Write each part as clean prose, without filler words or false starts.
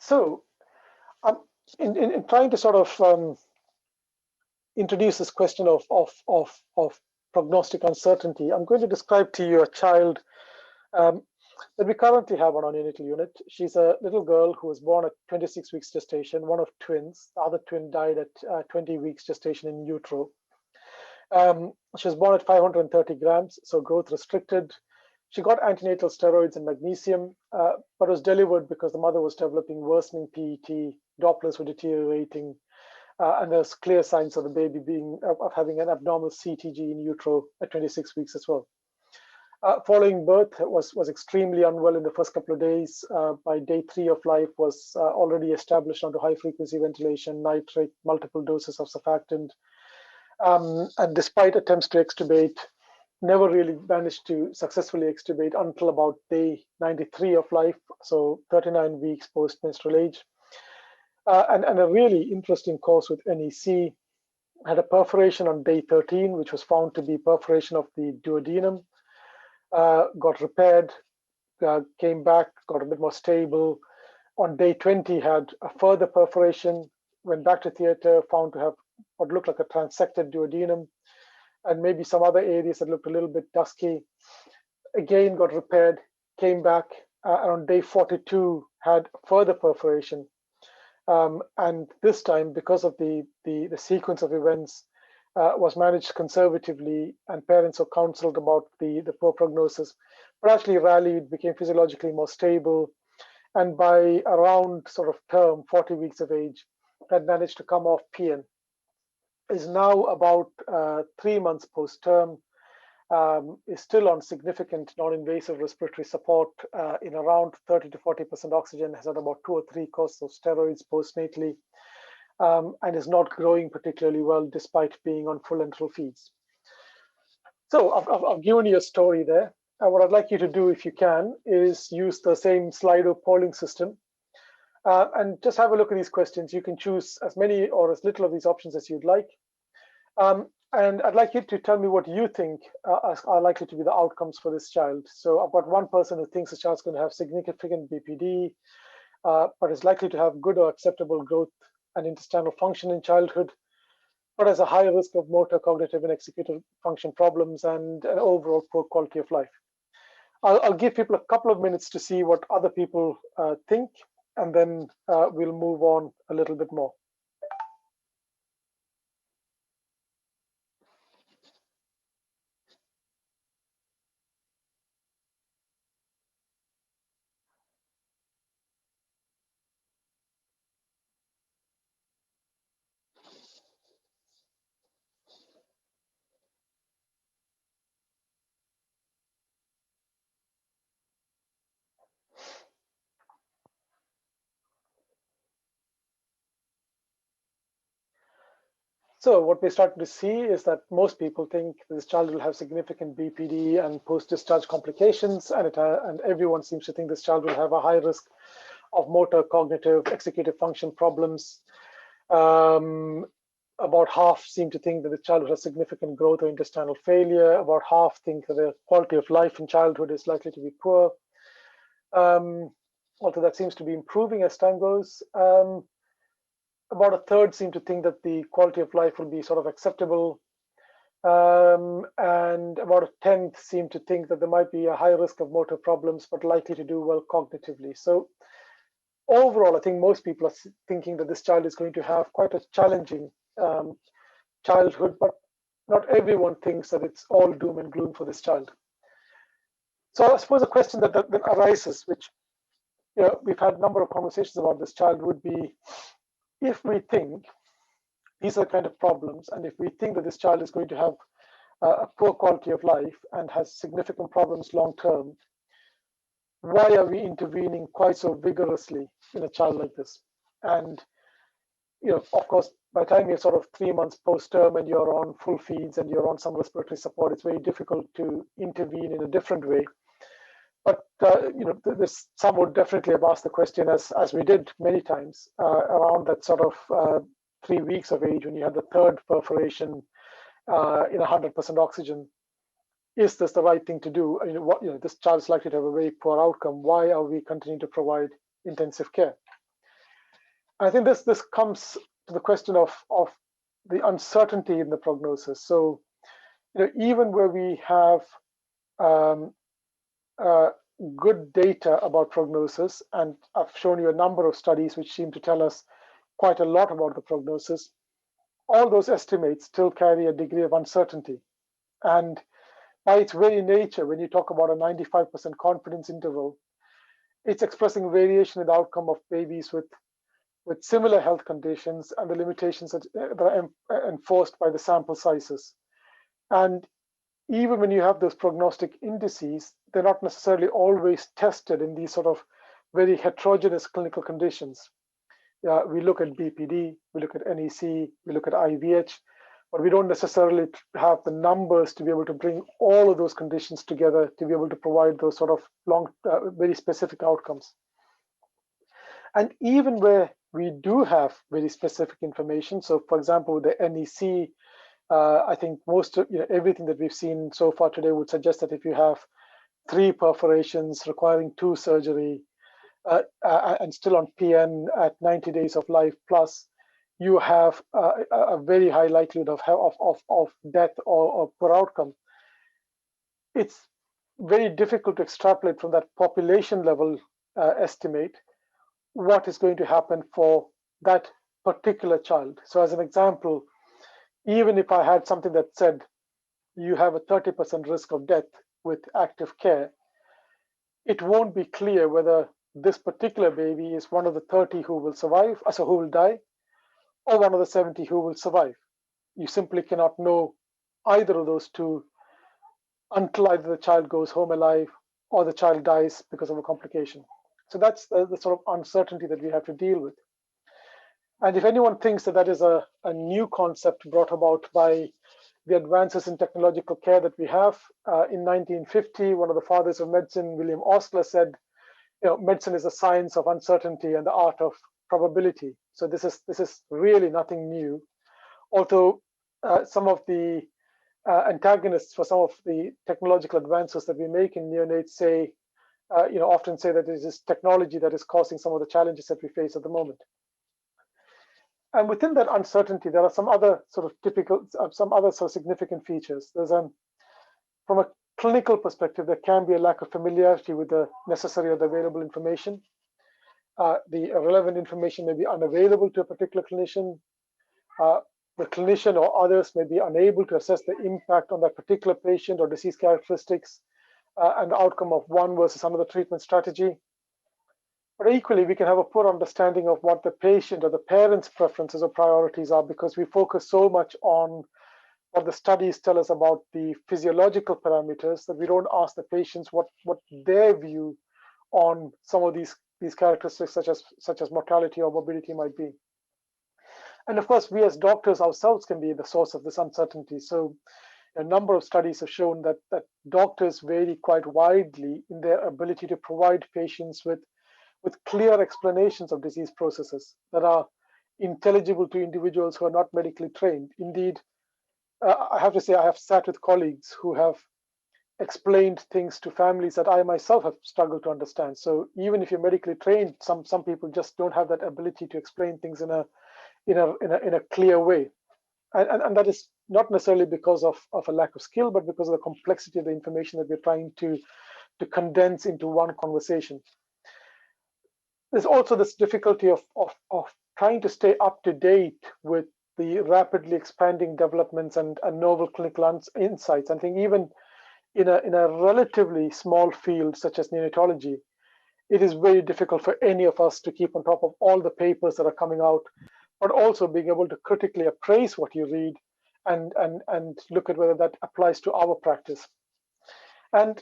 So, in trying to sort of introduce this question of prognostic uncertainty, I'm going to describe to you a child that we currently have on our neonatal unit. She's a little girl who was born at 26 weeks gestation, one of twins. The other twin died at 20 weeks gestation in utero. She was born at 530 grams, so growth restricted. She got antenatal steroids and magnesium, but was delivered because the mother was developing worsening PET, Dopplers were deteriorating, and there's clear signs of the baby of having an abnormal CTG in utero at 26 weeks as well. Following birth, was extremely unwell in the first couple of days. By day 3 of life, was already established onto high-frequency ventilation, nitrate, multiple doses of surfactant, and despite attempts to extubate, never really managed to successfully extubate until about day 93 of life, so 39 weeks post-menstrual age. And a really interesting course with NEC, had a perforation on day 13, which was found to be perforation of the duodenum, got repaired, came back, got a bit more stable. On day 20, had a further perforation, went back to theater, found to have what looked like a transected duodenum, and maybe some other areas that looked a little bit dusky. Again, got repaired, came back, and on day 42, had further perforation. And this time, because of the sequence of events, was managed conservatively, and parents were counseled about the poor prognosis, but actually rallied, became physiologically more stable, and by around sort of term, 40 weeks of age, had managed to come off PN. Is now about 3 months post-term, is still on significant non-invasive respiratory support in around 30 to 40% oxygen, has had about 2 or 3 courses of steroids postnatally, and is not growing particularly well despite being on full enteral feeds. So I've given you a story there. And what I'd like you to do, if you can, is use the same Slido polling system and just have a look at these questions. You can choose as many or as little of these options as you'd like. And I'd like you to tell me what you think are likely to be the outcomes for this child. So I've got one person who thinks the child's going to have significant BPD, but is likely to have good or acceptable growth and intestinal function in childhood, but has a high risk of motor, cognitive, and executive function problems and an overall poor quality of life. I'll give people a couple of minutes to see what other people think, and then we'll move on a little bit more. So what we're starting to see is that most people think this child will have significant BPD and post-discharge complications, and everyone seems to think this child will have a high risk of motor, cognitive, executive function problems. About half seem to think that the child will have significant growth or intestinal failure. About half think that the quality of life in childhood is likely to be poor. Although that seems to be improving as time goes. About a third seem to think that the quality of life will be sort of acceptable. And about a tenth seem to think that there might be a high risk of motor problems, but likely to do well cognitively. So overall, I think most people are thinking that this child is going to have quite a challenging childhood, but not everyone thinks that it's all doom and gloom for this child. So I suppose a question that arises, which we've had a number of conversations about this child, would be, if we think these are kind of problems, and if we think that this child is going to have a poor quality of life and has significant problems long term, why are we intervening quite so vigorously in a child like this? And of course, by the time you're sort of 3 months post-term and you're on full feeds and you're on some respiratory support, it's very difficult to intervene in a different way. But some would definitely have asked the question, as we did many times, around that sort of 3 weeks of age when you had the third perforation in 100% oxygen. Is this the right thing to do? This child is likely to have a very poor outcome. Why are we continuing to provide intensive care? I think this comes to the question of the uncertainty in the prognosis. So, even where we have um, good data about prognosis, and I've shown you a number of studies which seem to tell us quite a lot about the prognosis, all those estimates still carry a degree of uncertainty. And by its very nature, when you talk about a 95% confidence interval, it's expressing variation in the outcome of babies with similar health conditions and the limitations that are enforced by the sample sizes. And even when you have those prognostic indices, they're not necessarily always tested in these sort of very heterogeneous clinical conditions. We look at BPD, we look at NEC, we look at IVH, but we don't necessarily have the numbers to be able to bring all of those conditions together to be able to provide those sort of very specific outcomes. And even where we do have very specific information, so for example, with the NEC, I think most of everything that we've seen so far today would suggest that if you have 3 perforations requiring 2 surgery and still on PN at 90 days of life plus, you have a very high likelihood of death or poor outcome. It's very difficult to extrapolate from that population level estimate what is going to happen for that particular child. So as an example, even if I had something that said you have a 30% risk of death with active care, it won't be clear whether this particular baby is one of the 30 who will survive, so who will die, or one of the 70 who will survive. You simply cannot know either of those two until either the child goes home alive or the child dies because of a complication. So that's the sort of uncertainty that we have to deal with. And if anyone thinks that that is a new concept brought about by the advances in technological care that we have, in 1950, one of the fathers of medicine, William Osler, said, medicine is a science of uncertainty and the art of probability. So this is really nothing new. Although some of the antagonists for some of the technological advances that we make in neonates say, often say that it is technology that is causing some of the challenges that we face at the moment. And within that uncertainty, there are some other sort of significant features. There's from a clinical perspective, there can be a lack of familiarity with the necessary or the available information. The relevant information may be unavailable to a particular clinician. The clinician or others may be unable to assess the impact on that particular patient or disease characteristics and the outcome of one versus another treatment strategy. But equally, we can have a poor understanding of what the patient or the parent's preferences or priorities are because we focus so much on what the studies tell us about the physiological parameters that we don't ask the patients what their view on some of these characteristics such as mortality or morbidity might be. And of course, we as doctors ourselves can be the source of this uncertainty. So a number of studies have shown that doctors vary quite widely in their ability to provide patients with clear explanations of disease processes that are intelligible to individuals who are not medically trained. Indeed, I have to say I have sat with colleagues who have explained things to families that I myself have struggled to understand. So even if you're medically trained, some people just don't have that ability to explain things in a clear way. And that is not necessarily because of a lack of skill, but because of the complexity of the information that we're trying to condense into one conversation. There's also this difficulty of trying to stay up to date with the rapidly expanding developments and novel clinical insights. I think even in a relatively small field such as neonatology, it is very difficult for any of us to keep on top of all the papers that are coming out, but also being able to critically appraise what you read and look at whether that applies to our practice. And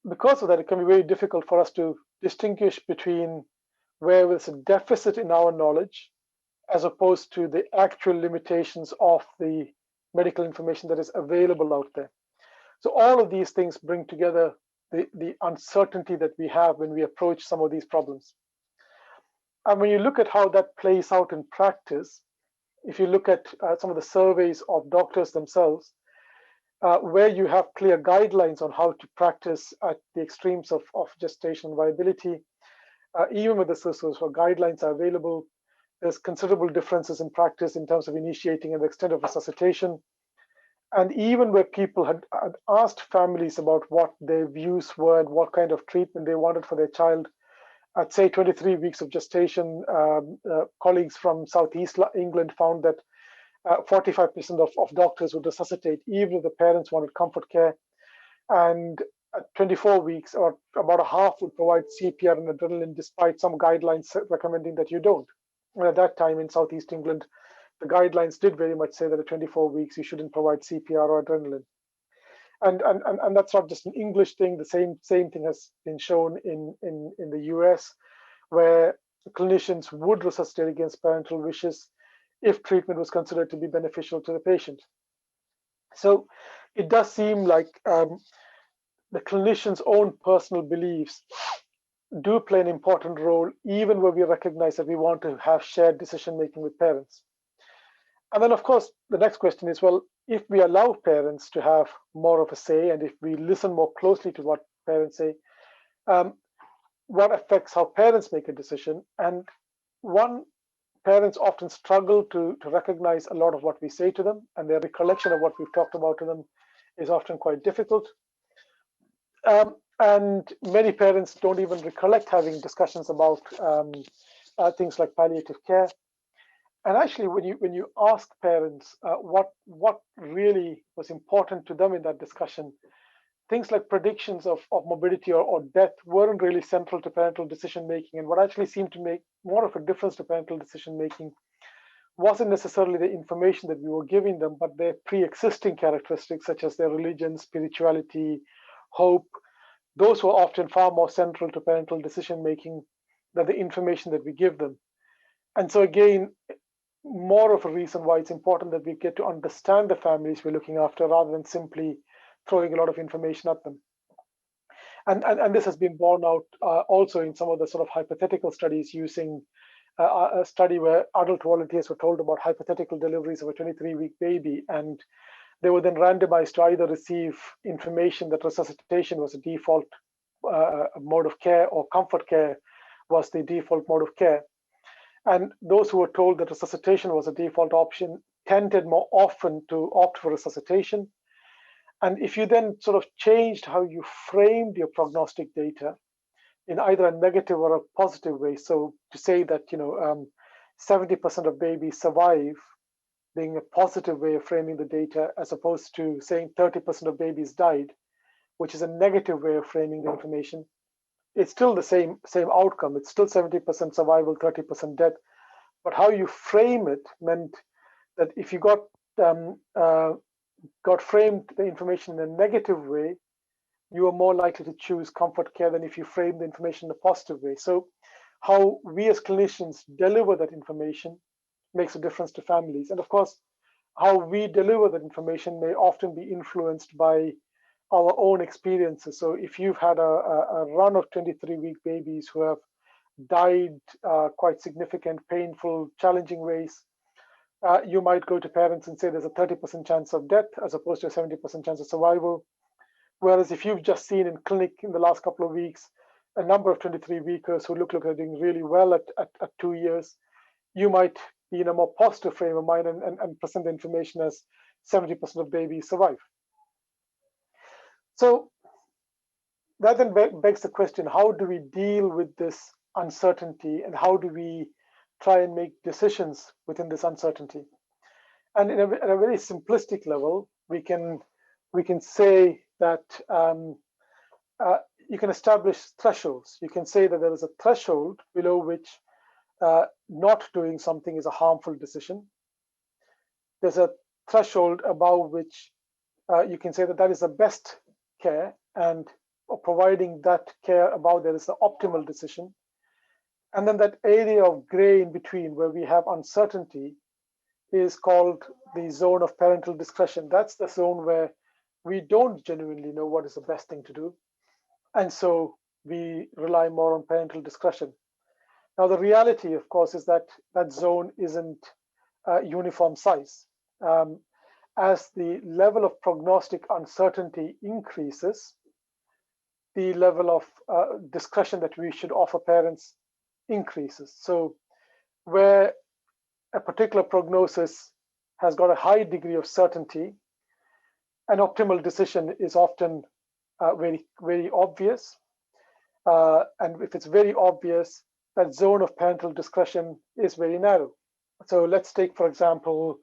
because of that, it can be very difficult for us to distinguish between where there's a deficit in our knowledge as opposed to the actual limitations of the medical information that is available out there. So all of these things bring together the uncertainty that we have when we approach some of these problems. And when you look at how that plays out in practice, if you look at some of the surveys of doctors themselves, where you have clear guidelines on how to practice at the extremes of gestation viability, even with the sources for guidelines are available, There's considerable differences in practice in terms of initiating and the extent of resuscitation. And even where people had asked families about what their views were and what kind of treatment they wanted for their child, at say 23 weeks of gestation, colleagues from Southeast England found that 45% of doctors would resuscitate even if the parents wanted comfort care. And at 24 weeks, or about a half, would provide CPR and adrenaline, despite some guidelines recommending that you don't. And at that time in Southeast England, the guidelines did very much say that at 24 weeks, you shouldn't provide CPR or adrenaline. And that's not just an English thing. The same thing has been shown in the US, where clinicians would resuscitate against parental wishes if treatment was considered to be beneficial to the patient. So it does seem like the clinician's own personal beliefs do play an important role, even where we recognize that we want to have shared decision making with parents. And then, of course, the next question is, well, if we allow parents to have more of a say, and if we listen more closely to what parents say, what affects how parents make a decision? And parents often struggle to recognize a lot of what we say to them, and their recollection of what we've talked about to them is often quite difficult. And many parents don't even recollect having discussions about things like palliative care. And actually, when you ask parents what really was important to them in that discussion, things like predictions of morbidity or death weren't really central to parental decision making. And what actually seemed to make more of a difference to parental decision making wasn't necessarily the information that we were giving them, but their pre-existing characteristics, such as their religion, spirituality, hope. Those were often far more central to parental decision making than the information that we give them. And so again, more of a reason why it's important that we get to understand the families we're looking after, rather than simply throwing a lot of information at them. And this has been borne out also in some of the sort of hypothetical studies, using a study where adult volunteers were told about hypothetical deliveries of a 23-week baby, and they were then randomized to either receive information that resuscitation was a default mode of care, or comfort care was the default mode of care. And those who were told that resuscitation was a default option tended more often to opt for resuscitation. And if you then sort of changed how you framed your prognostic data in either a negative or a positive way, so to say that 70% of babies survive, being a positive way of framing the data, as opposed to saying 30% of babies died, which is a negative way of framing the information, it's still the same outcome. It's still 70% survival, 30% death. But how you frame it meant that if you got framed the information in a negative way, you are more likely to choose comfort care than if you frame the information in a positive way. So how we as clinicians deliver that information makes a difference to families. And of course, how we deliver that information may often be influenced by our own experiences. So if you've had a run of 23-week babies who have died quite significant, painful, challenging ways, you might go to parents and say there's a 30% chance of death as opposed to a 70% chance of survival. Whereas if you've just seen in clinic in the last couple of weeks a number of 23-weekers who look like they're doing really well at 2 years, you might be in a more positive frame of mind and present the information as 70% of babies survive. So that then begs the question, how do we deal with this uncertainty, and how do we try and make decisions within this uncertainty? And at a very simplistic level, we can say that you can establish thresholds. You can say that there is a threshold below which not doing something is a harmful decision. There's a threshold above which you can say that that is the best care, and providing that care above there is the optimal decision. And then that area of gray in between, where we have uncertainty, is called the zone of parental discretion. That's the zone where we don't genuinely know what is the best thing to do. And so we rely more on parental discretion. Now, the reality, of course, is that that zone isn't uniform size. As the level of prognostic uncertainty increases, the level of discretion that we should offer parents increases. So where a particular prognosis has got a high degree of certainty, an optimal decision is often very, very obvious. And if it's very obvious, that zone of parental discretion is very narrow. So let's take, for example,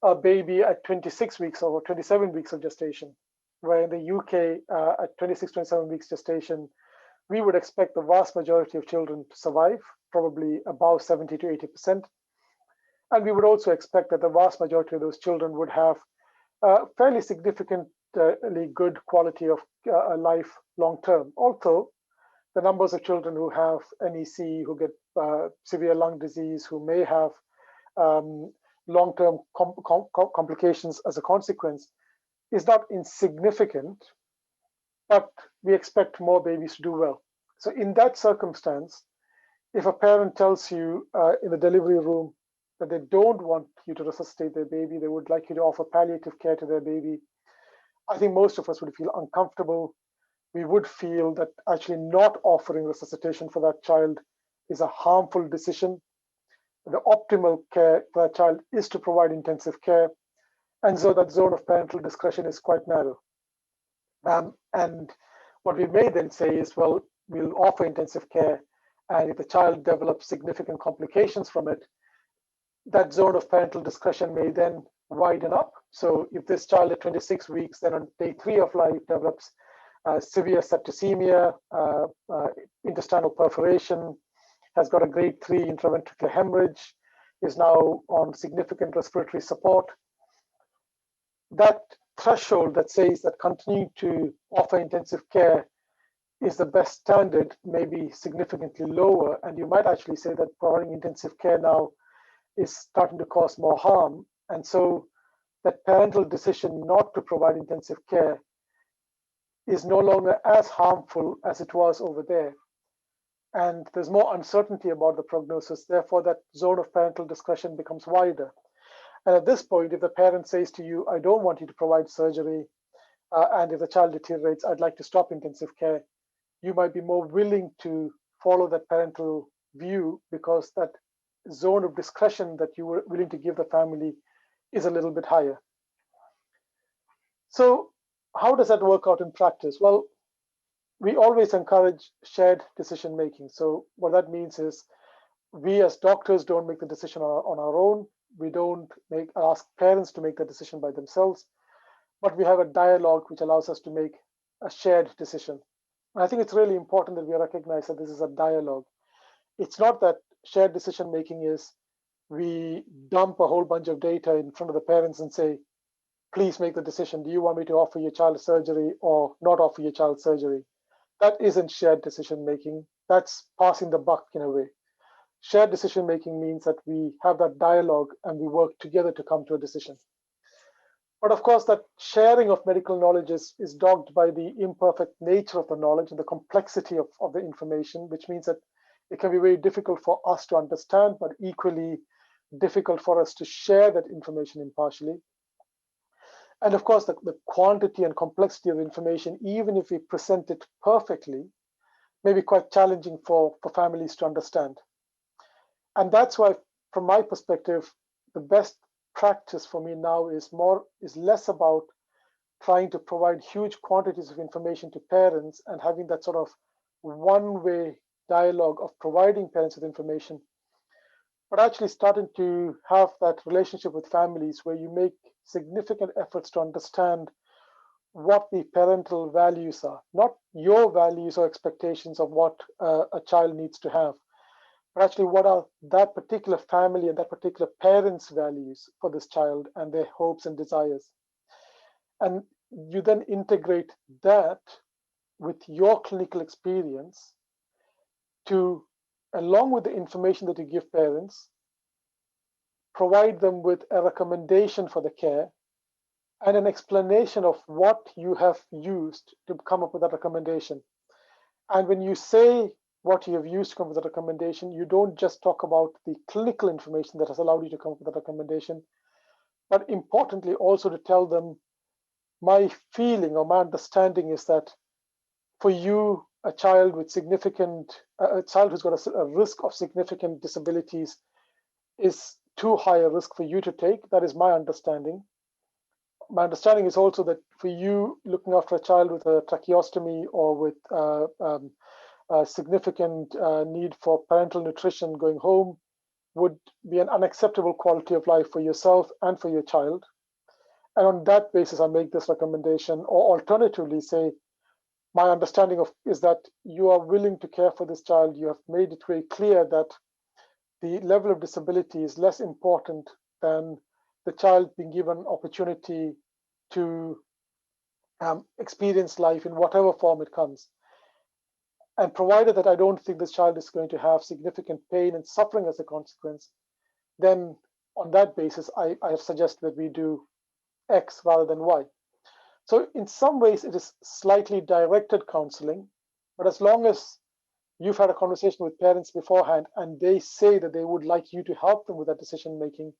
a baby at 26 weeks or 27 weeks of gestation, where in the UK, at 26, 27 weeks gestation, we would expect the vast majority of children to survive, probably above 70 to 80%. And we would also expect that the vast majority of those children would have fairly significantly good quality of life long term. Although the numbers of children who have NEC, who get severe lung disease, who may have long-term complications as a consequence, is not insignificant, but we expect more babies to do well. So in that circumstance, if a parent tells you in the delivery room that they don't want you to resuscitate their baby, they would like you to offer palliative care to their baby, I think most of us would feel uncomfortable. We would feel that actually not offering resuscitation for that child is a harmful decision. The optimal care for that child is to provide intensive care. And so that zone of parental discretion is quite narrow. And what we may then say is, well, we'll offer intensive care. And if the child develops significant complications from it, that zone of parental discretion may then widen up. So if this child at 26 weeks, then on day 3 of life develops severe septicemia, intestinal perforation, has got a grade 3 intraventricular hemorrhage, is now on significant respiratory support, that threshold that says that continuing to offer intensive care is the best standard may be significantly lower. And you might actually say that providing intensive care now is starting to cause more harm. And so that parental decision not to provide intensive care is no longer as harmful as it was over there. And there's more uncertainty about the prognosis. Therefore, that zone of parental discretion becomes wider. And at this point, if the parent says to you, I don't want you to provide surgery, and if the child deteriorates, I'd like to stop intensive care, you might be more willing to follow that parental view because that zone of discretion that you were willing to give the family is a little bit higher. So how does that work out in practice? Well, we always encourage shared decision making. So what that means is we as doctors don't make the decision on our own. We don't ask parents to make the decision by themselves, but we have a dialogue which allows us to make a shared decision. And I think it's really important that we recognize that this is a dialogue. It's not that shared decision making is we dump a whole bunch of data in front of the parents and say, please make the decision. Do you want me to offer your child surgery or not offer your child surgery? That isn't shared decision making. That's passing the buck in a way. Shared decision making means that we have that dialogue and we work together to come to a decision. But of course, that sharing of medical knowledge is dogged by the imperfect nature of the knowledge and the complexity of the information, which means that it can be very difficult for us to understand, but equally difficult for us to share that information impartially. And of course, the quantity and complexity of information, even if we present it perfectly, may be quite challenging for families to understand. And that's why, from my perspective, the best practice for me now is less about trying to provide huge quantities of information to parents and having that sort of one-way dialogue of providing parents with information, but actually starting to have that relationship with families where you make significant efforts to understand what the parental values are, not your values or expectations of what a child needs to have, but actually what are that particular family and that particular parent's values for this child and their hopes and desires. And you then integrate that with your clinical experience to, along with the information that you give parents, provide them with a recommendation for the care and an explanation of what you have used to come up with that recommendation. And when you say what you have used to come up with that recommendation, you don't just talk about the clinical information that has allowed you to come up with that recommendation, but importantly also to tell them, my feeling or my understanding is that for you, a child with a child who's got a risk of significant disabilities is too high a risk for you to take. That is my understanding. My understanding is also that for you looking after a child with a tracheostomy or with a significant need for parental nutrition going home would be an unacceptable quality of life for yourself and for your child. And on that basis, I make this recommendation, or alternatively say, my understanding is that you are willing to care for this child. You have made it very clear that the level of disability is less important than the child being given opportunity to experience life in whatever form it comes. And provided that I don't think this child is going to have significant pain and suffering as a consequence, then on that basis, I have suggested that we do X rather than Y. So in some ways, it is slightly directed counseling, but as long as you've had a conversation with parents beforehand and they say that they would like you to help them with that decision making,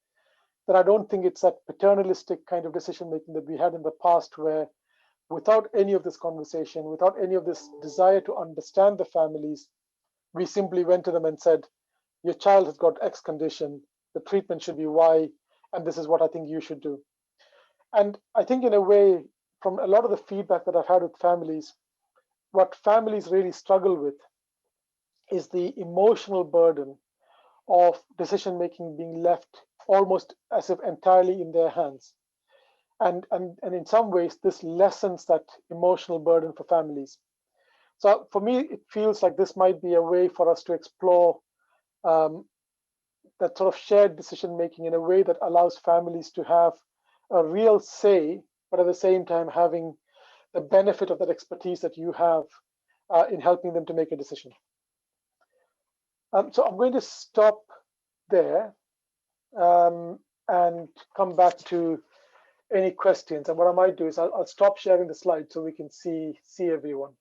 then I don't think it's that paternalistic kind of decision making that we had in the past, where without any of this conversation, without any of this desire to understand the families, we simply went to them and said, your child has got X condition, the treatment should be Y, and this is what I think you should do. And I think in a way, from a lot of the feedback that I've had with families, what families really struggle with is the emotional burden of decision making being left almost as if entirely in their hands. And in some ways, this lessens that emotional burden for families. So for me, it feels like this might be a way for us to explore that sort of shared decision making in a way that allows families to have a real say, but at the same time having the benefit of that expertise that you have in helping them to make a decision. So I'm going to stop there and come back to any questions. And what I might do is I'll stop sharing the slide so we can see everyone.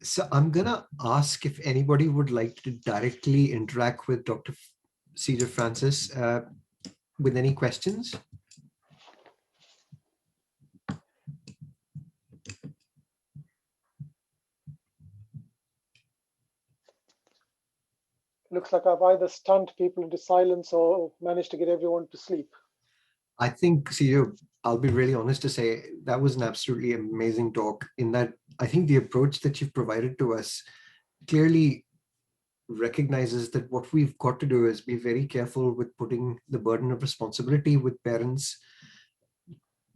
So I'm going to ask if anybody would like to directly interact with Dr. Sijo Francis with any questions. Looks like I've either stunned people into silence or managed to get everyone to sleep. I think, Sijo, I'll be really honest to say that was an absolutely amazing talk, in that I think the approach that you've provided to us clearly recognizes that what we've got to do is be very careful with putting the burden of responsibility with parents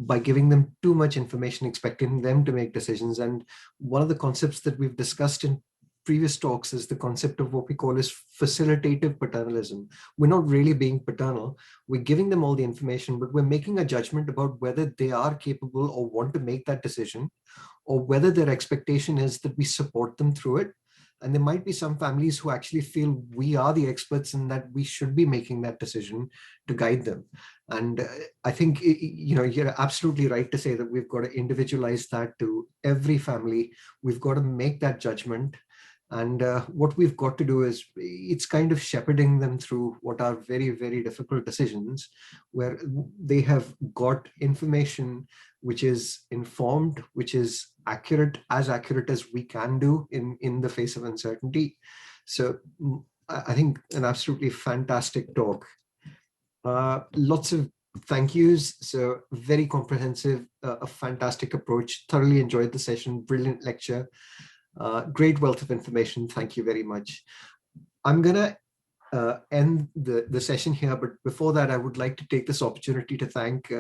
by giving them too much information, expecting them to make decisions. And one of the concepts that we've discussed in previous talks is the concept of what we call as facilitative paternalism. We're not really being paternal. We're giving them all the information, but we're making a judgment about whether they are capable or want to make that decision, or whether their expectation is that we support them through it. And there might be some families who actually feel we are the experts and that we should be making that decision to guide them. And I think, you're absolutely right to say that we've got to individualize that to every family. We've got to make that judgment. And what we've got to do is, it's kind of shepherding them through what are very, very difficult decisions, where they have got information which is informed, which is accurate, as accurate as we can do in the face of uncertainty. So I think an absolutely fantastic talk. Lots of thank yous. So very comprehensive, a fantastic approach. Thoroughly enjoyed the session. Brilliant lecture. Great wealth of information. Thank you very much. I'm going to end the session here, but before that, I would like to take this opportunity to thank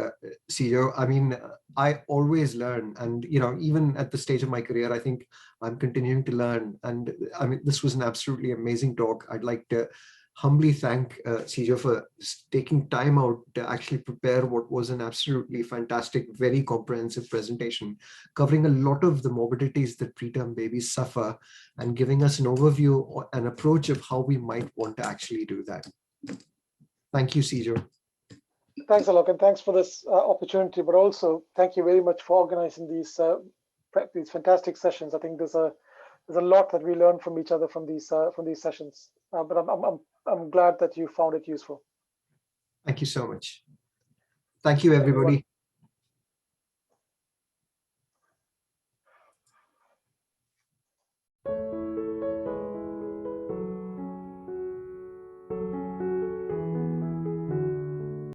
Sijo. I mean, I always learn, and even at the stage of my career, I think I'm continuing to learn. And I mean, this was an absolutely amazing talk. I'd like to humbly thank Sijo for taking time out to actually prepare what was an absolutely fantastic, very comprehensive presentation, covering a lot of the morbidities that preterm babies suffer and giving us an overview or an approach of how we might want to actually do that. Thank you, Sijo. Thanks, Alok, and thanks for this opportunity, but also thank you very much for organizing these fantastic sessions. I think there's a lot that we learn from each other from these sessions. But I'm glad that you found it useful. Thank you so much. Thank you, everybody.